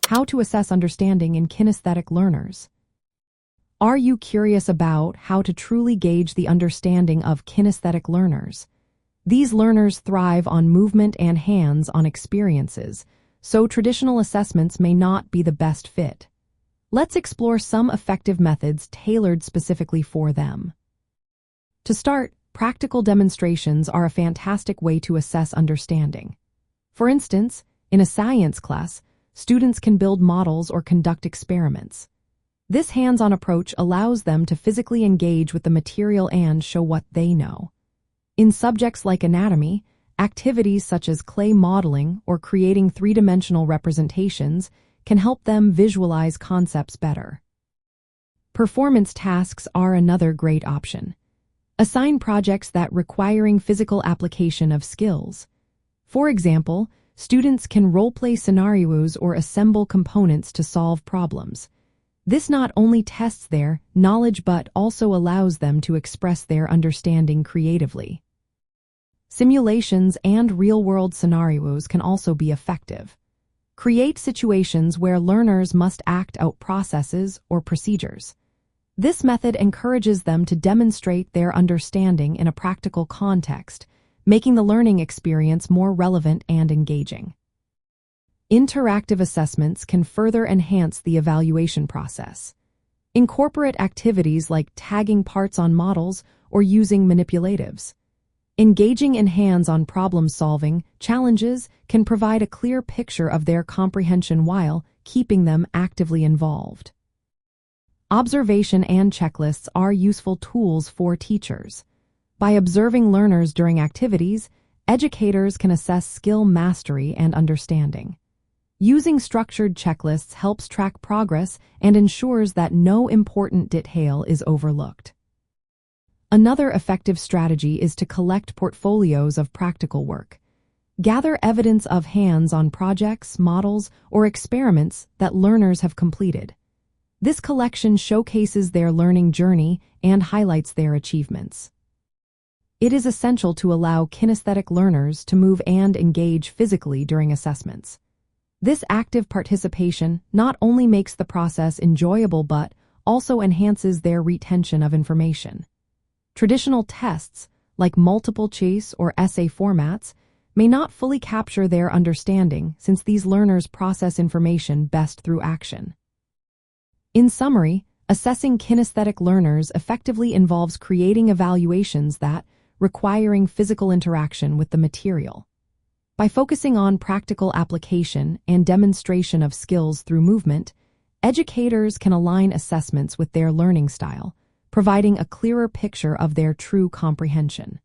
How to assess understanding in kinesthetic learners. Are you curious about how to truly gauge the understanding of kinesthetic learners? These learners thrive on movement and hands-on experiences, so traditional assessments may not be the best fit. Let's explore some effective methods tailored specifically for them. To start, practical demonstrations are a fantastic way to assess understanding. For instance, in a science class, students can build models or conduct experiments. This hands-on approach allows them to physically engage with the material and show what they know. In subjects like anatomy, activities such as clay modeling or creating three-dimensional representations can help them visualize concepts better. Performance tasks are another great option. Assign projects that requiring physical application of skills. For example, students can role-play scenarios or assemble components to solve problems. This not only tests their knowledge but also allows them to express their understanding creatively. Simulations and real-world scenarios can also be effective. Create situations where learners must act out processes or procedures. This method encourages them to demonstrate their understanding in a practical context, making the learning experience more relevant and engaging. Interactive assessments can further enhance the evaluation process. Incorporate activities like tagging parts on models or using manipulatives. Engaging in hands-on problem-solving challenges can provide a clear picture of their comprehension while keeping them actively involved. Observation and checklists are useful tools for teachers. By observing learners during activities, educators can assess skill mastery and understanding. Using structured checklists helps track progress and ensures that no important detail is overlooked. Another effective strategy is to collect portfolios of practical work. Gather evidence of hands-on projects, models, or experiments that learners have completed. This collection showcases their learning journey and highlights their achievements. It is essential to allow kinesthetic learners to move and engage physically during assessments. This active participation not only makes the process enjoyable but also enhances their retention of information. Traditional tests, like multiple choice or essay formats, may not fully capture their understanding since these learners process information best through action. In summary, assessing kinesthetic learners effectively involves creating evaluations that requiring physical interaction with the material. By focusing on practical application and demonstration of skills through movement, educators can align assessments with their learning style, providing a clearer picture of their true comprehension.